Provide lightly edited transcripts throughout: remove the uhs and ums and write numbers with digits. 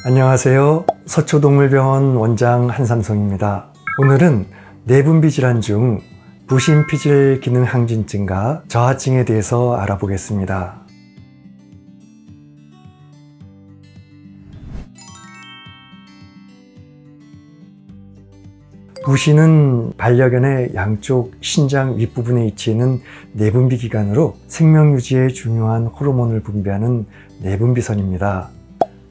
안녕하세요. 서초동물병원 원장 한삼성입니다. 오늘은 내분비 질환 중 부신피질 기능 항진증과 저하증에 대해서 알아보겠습니다. 부신은 반려견의 양쪽 신장 윗부분에 위치해 있는 내분비 기관으로 생명 유지에 중요한 호르몬을 분비하는 내분비선입니다.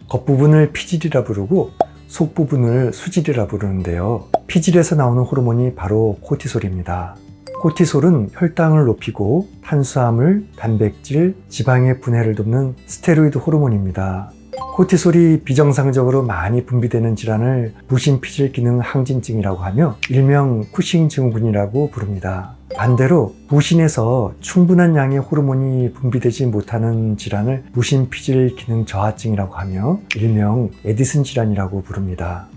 겉부분을 피질이라 부르고 속부분을 수질이라 부르는데요. 피질에서 나오는 호르몬이 바로 코티솔입니다. 코티솔은 혈당을 높이고 탄수화물, 단백질, 지방의 분해를 돕는 스테로이드 호르몬입니다. 코티솔이 비정상적으로 많이 분비되는 질환을 부신피질 기능 항진증이라고 하며 일명 쿠싱 증후군이라고 부릅니다. 반대로 부신에서 충분한 양의 호르몬이 분비되지 못하는 질환을 부신피질 기능 저하증이라고 하며 일명 에디슨 질환이라고 부릅니다.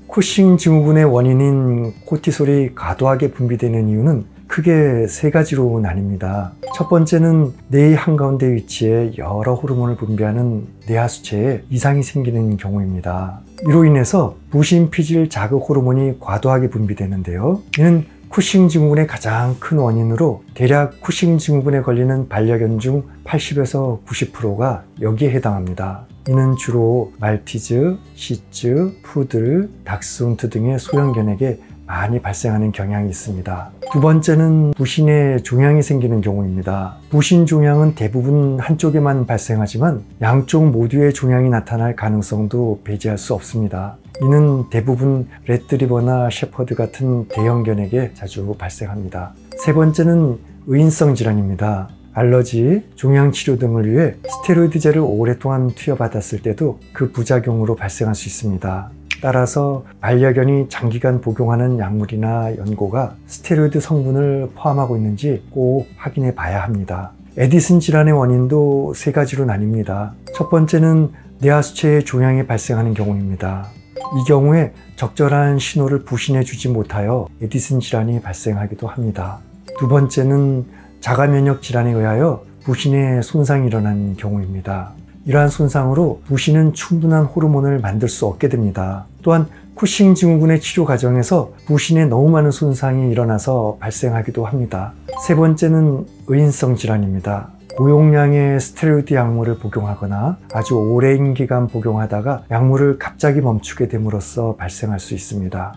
쿠싱 증후군의 원인인 코티솔이 과도하게 분비되는 이유는 크게 세 가지로 나뉩니다. 첫 번째는 뇌의 한가운데 위치해 여러 호르몬을 분비하는 뇌하수체에 이상이 생기는 경우입니다. 이로 인해서 부신피질 자극 호르몬이 과도하게 분비되는데요. 이는 쿠싱 증후군의 가장 큰 원인으로 대략 쿠싱 증후군에 걸리는 반려견 중 80에서 90%가 여기에 해당합니다. 이는 주로 말티즈, 시츠, 푸들, 닥스훈트 등의 소형견에게 많이 발생하는 경향이 있습니다. 두 번째는 부신에 종양이 생기는 경우입니다. 부신 종양은 대부분 한쪽에만 발생하지만 양쪽 모두의 종양이 나타날 가능성도 배제할 수 없습니다. 이는 대부분 레트리버나 셰퍼드 같은 대형견에게 자주 발생합니다. 세 번째는 의인성 질환입니다. 알러지, 종양치료 등을 위해 스테로이드제를 오랫동안 투여받았을 때도 그 부작용으로 발생할 수 있습니다. 따라서 반려견이 장기간 복용하는 약물이나 연고가 스테로이드 성분을 포함하고 있는지 꼭 확인해 봐야 합니다. 에디슨 질환의 원인도 세 가지로 나뉩니다. 첫 번째는 뇌하수체에 종양이 발생하는 경우입니다. 이 경우에 적절한 신호를 부신해 주지 못하여 에디슨 질환이 발생하기도 합니다. 두 번째는 자가면역 질환에 의하여 부신에 손상이 일어나는 경우입니다. 이러한 손상으로 부신은 충분한 호르몬을 만들 수 없게 됩니다. 또한 쿠싱 증후군의 치료 과정에서 부신에 너무 많은 손상이 일어나서 발생하기도 합니다. 세 번째는 의인성 질환입니다. 고용량의 스테로이드 약물을 복용하거나 아주 오랜 기간 복용하다가 약물을 갑자기 멈추게 됨으로써 발생할 수 있습니다.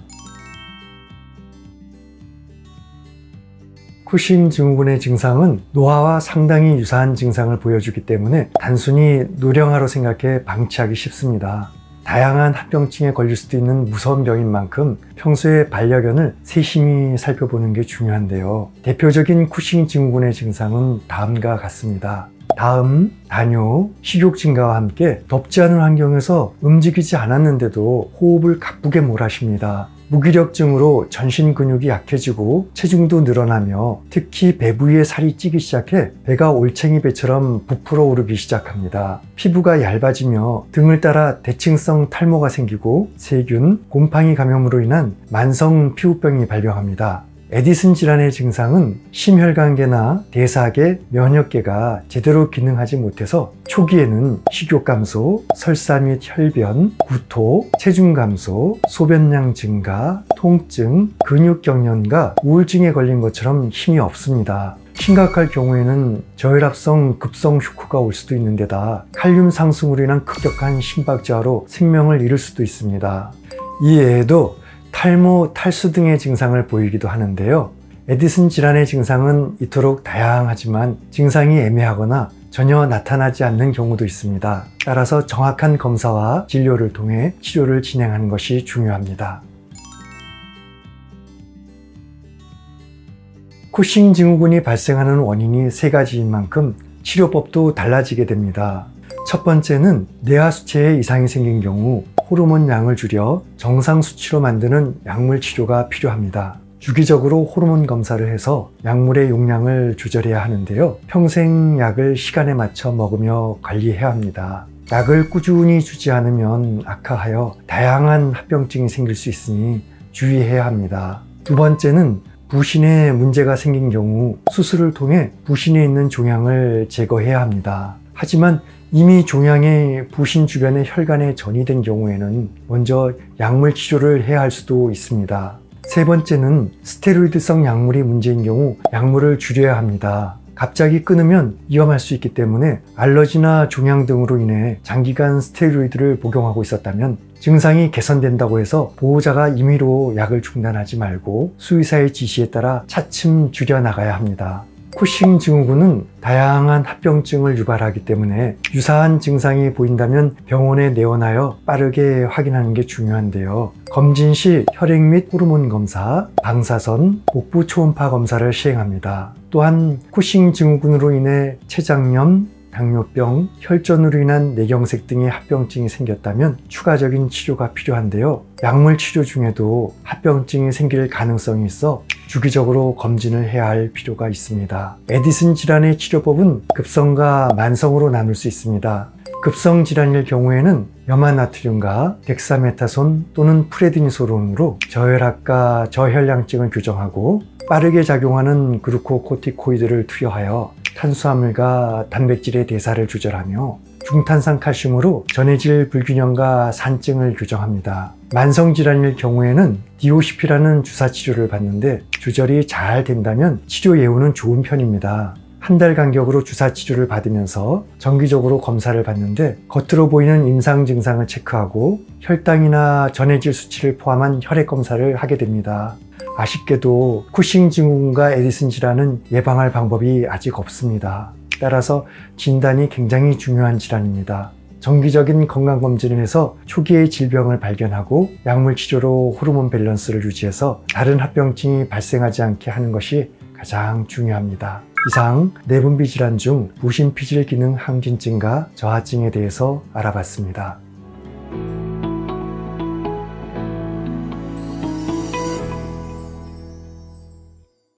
쿠싱 증후군의 증상은 노화와 상당히 유사한 증상을 보여주기 때문에 단순히 노령화로 생각해 방치하기 쉽습니다. 다양한 합병증에 걸릴 수도 있는 무서운 병인 만큼 평소에 반려견을 세심히 살펴보는 게 중요한데요. 대표적인 쿠싱 증후군의 증상은 다음과 같습니다. 다음, 다뇨, 식욕 증가와 함께 덥지 않은 환경에서 움직이지 않았는데도 호흡을 가쁘게 몰아쉽니다. 무기력증으로 전신 근육이 약해지고 체중도 늘어나며 특히 배 부위에 살이 찌기 시작해 배가 올챙이 배처럼 부풀어 오르기 시작합니다. 피부가 얇아지며 등을 따라 대칭성 탈모가 생기고 세균, 곰팡이 감염으로 인한 만성 피부병이 발병합니다. 에디슨 질환의 증상은 심혈관계나 대사계, 면역계가 제대로 기능하지 못해서 초기에는 식욕 감소, 설사 및 혈변, 구토, 체중 감소, 소변량 증가, 통증, 근육 경련과 우울증에 걸린 것처럼 힘이 없습니다. 심각할 경우에는 저혈압성 급성 쇼크가 올 수도 있는 데다 칼륨 상승으로 인한 급격한 심박저하로 생명을 잃을 수도 있습니다. 이 외에도 탈모, 탈수 등의 증상을 보이기도 하는데요. 에디슨 질환의 증상은 이토록 다양하지만 증상이 애매하거나 전혀 나타나지 않는 경우도 있습니다. 따라서 정확한 검사와 진료를 통해 치료를 진행하는 것이 중요합니다. 쿠싱 증후군이 발생하는 원인이 세 가지인 만큼 치료법도 달라지게 됩니다. 첫 번째는 뇌하수체에 이상이 생긴 경우 호르몬 양을 줄여 정상 수치로 만드는 약물 치료가 필요합니다. 주기적으로 호르몬 검사를 해서 약물의 용량을 조절해야 하는데요. 평생 약을 시간에 맞춰 먹으며 관리해야 합니다. 약을 꾸준히 주지 않으면 악화하여 다양한 합병증이 생길 수 있으니 주의해야 합니다. 두 번째는 부신에 문제가 생긴 경우 수술을 통해 부신에 있는 종양을 제거해야 합니다. 하지만 이미 종양이 부신 주변의 혈관에 전이된 경우에는 먼저 약물 치료를 해야 할 수도 있습니다. 세 번째는 스테로이드성 약물이 문제인 경우 약물을 줄여야 합니다. 갑자기 끊으면 위험할 수 있기 때문에 알러지나 종양 등으로 인해 장기간 스테로이드를 복용하고 있었다면 증상이 개선된다고 해서 보호자가 임의로 약을 중단하지 말고 수의사의 지시에 따라 차츰 줄여나가야 합니다. 쿠싱 증후군은 다양한 합병증을 유발하기 때문에 유사한 증상이 보인다면 병원에 내원하여 빠르게 확인하는 게 중요한데요. 검진 시 혈액 및 호르몬 검사, 방사선, 복부 초음파 검사를 시행합니다. 또한 쿠싱 증후군으로 인해 췌장염, 당뇨병, 혈전으로 인한 뇌경색 등의 합병증이 생겼다면 추가적인 치료가 필요한데요. 약물 치료 중에도 합병증이 생길 가능성이 있어 주기적으로 검진을 해야 할 필요가 있습니다. 에디슨 질환의 치료법은 급성과 만성으로 나눌 수 있습니다. 급성 질환일 경우에는 염화나트륨과 덱사메타손 또는 프레드니솔론으로 저혈압과 저혈량증을 교정하고 빠르게 작용하는 글루코코티코이드를 투여하여 탄수화물과 단백질의 대사를 조절하며 중탄산 칼슘으로 전해질 불균형과 산증을 교정합니다. 만성질환일 경우에는 DOCP라는 주사치료를 받는데 조절이 잘 된다면 치료 예후는 좋은 편입니다. 한 달 간격으로 주사치료를 받으면서 정기적으로 검사를 받는데 겉으로 보이는 임상 증상을 체크하고 혈당이나 전해질 수치를 포함한 혈액 검사를 하게 됩니다. 아쉽게도 쿠싱 증후군과 에디슨 질환은 예방할 방법이 아직 없습니다. 따라서 진단이 굉장히 중요한 질환입니다. 정기적인 건강검진을 해서 초기의 질병을 발견하고 약물 치료로 호르몬 밸런스를 유지해서 다른 합병증이 발생하지 않게 하는 것이 가장 중요합니다. 이상 내분비 질환 중 부신피질 기능 항진증과 저하증에 대해서 알아봤습니다.